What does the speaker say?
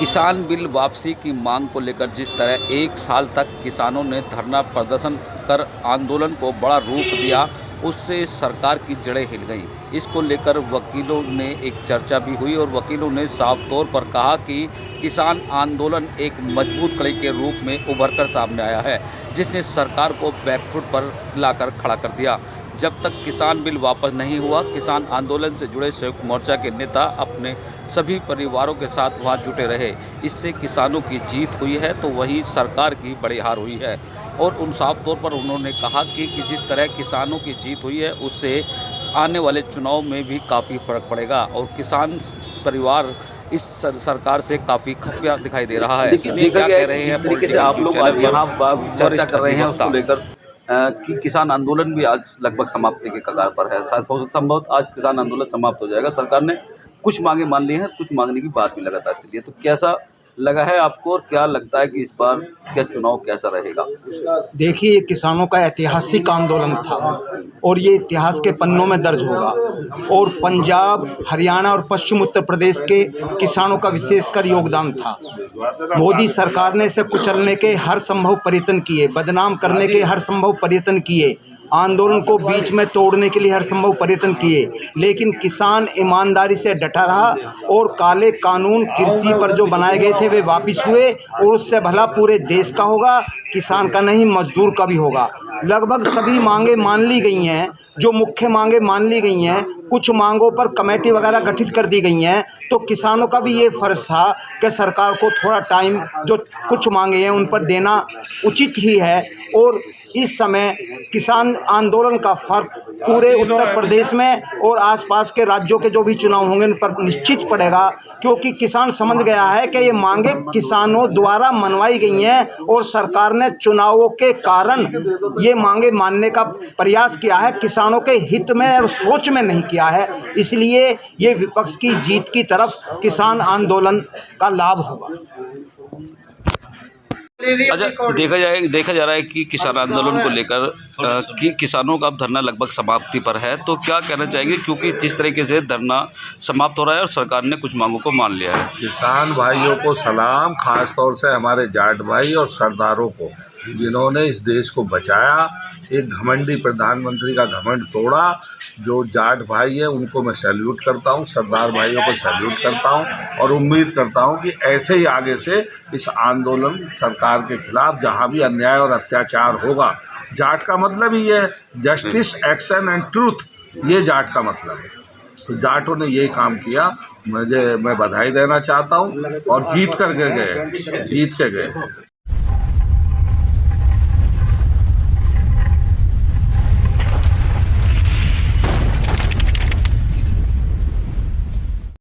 किसान बिल वापसी की मांग को लेकर जिस तरह एक साल तक किसानों ने धरना प्रदर्शन कर आंदोलन को बड़ा रूप दिया, उससे सरकार की जड़ें हिल गईं। इसको लेकर वकीलों ने एक चर्चा भी हुई और वकीलों ने साफ तौर पर कहा कि किसान आंदोलन एक मजबूत कड़ी के रूप में उभर कर सामने आया है, जिसने सरकार को बैकफुट पर लाकर खड़ा कर दिया। जब तक किसान बिल वापस नहीं हुआ, किसान आंदोलन से जुड़े संयुक्त मोर्चा के नेता अपने सभी परिवारों के साथ वहां जुटे रहे। इससे किसानों की जीत हुई है तो वहीं सरकार की बड़ी हार हुई है। और उन साफ तौर पर उन्होंने कहा कि जिस तरह किसानों की जीत हुई है उससे आने वाले चुनाव में भी काफ़ी फर्क पड़ेगा और किसान परिवार इस सरकार से काफ़ी खफिया दिखाई दे रहा है। क्या कह रहे हैं, तरीके से आप लोग आज यहाँ चर्चा कर रहे हैं उसको लेकर कि किसान आंदोलन भी आज लगभग समाप्ति के कगार पर है। संभवतः आज किसान आंदोलन समाप्त हो जाएगा। सरकार ने कुछ मांगे मान ली हैं, कुछ मांगने की बात भी लगातार चली है। तो कैसा लगा है आपको और क्या लगता है कि इस बार क्या चुनाव कैसा रहेगा? देखिए, किसानों का ऐतिहासिक आंदोलन था और ये इतिहास के पन्नों में दर्ज होगा। और पंजाब, हरियाणा और पश्चिम उत्तर प्रदेश के किसानों का विशेषकर योगदान था। मोदी सरकार ने इसे कुचलने के हर संभव प्रयत्न किए, बदनाम करने के हर संभव प्रयत्न किए, आंदोलन को बीच में तोड़ने के लिए हर संभव प्रयत्न किए, लेकिन किसान ईमानदारी से डटा रहा और काले कानून कृषि पर जो बनाए गए थे वे वापस हुए। और उससे भला पूरे देश का होगा, किसान का नहीं, मजदूर का भी होगा। लगभग सभी मांगे मान ली गई हैं, जो मुख्य मांगे मान ली गई हैं। कुछ मांगों पर कमेटी वगैरह गठित कर दी गई हैं। तो किसानों का भी ये फर्ज था कि सरकार को थोड़ा टाइम, जो कुछ मांगे हैं उन पर देना उचित ही है। और इस समय किसान आंदोलन का फर्क पूरे उत्तर प्रदेश में और आसपास के राज्यों के जो भी चुनाव होंगे उन पर निश्चित पड़ेगा, क्योंकि किसान समझ गया है कि ये मांगे किसानों द्वारा मनवाई गई हैं और सरकार ने चुनावों के कारण ये मांगे मानने का प्रयास किया है, किसानों के हित में और सोच में नहीं किया है। इसलिए ये विपक्ष की जीत की तरफ किसान आंदोलन का लाभ होगा। अच्छा, देखा जा रहा है कि किसान आंदोलन को लेकर कि किसानों का अब धरना लगभग समाप्ति पर है, तो क्या कहना चाहेंगे, क्योंकि जिस तरीके से धरना समाप्त हो रहा है और सरकार ने कुछ मांगों को मान लिया है? किसान भाइयों को सलाम, खास तौर से हमारे जाट भाई और सरदारों को, जिन्होंने इस देश को बचाया। एक घमंडी प्रधानमंत्री का घमंड तोड़ा। जो जाट भाई है उनको मैं सैल्यूट करता हूँ, सरदार भाइयों को सैल्यूट करता हूँ और उम्मीद करता हूँ कि ऐसे ही आगे से इस आंदोलन सरकार के खिलाफ जहाँ भी अन्याय और अत्याचार होगा, जाट का मतलब ही है जस्टिस, एक्शन एंड ट्रूथ, ये जाट का मतलब है। तो जाटों ने ये काम किया, मैं बधाई देना चाहता हूँ और जीत के गए।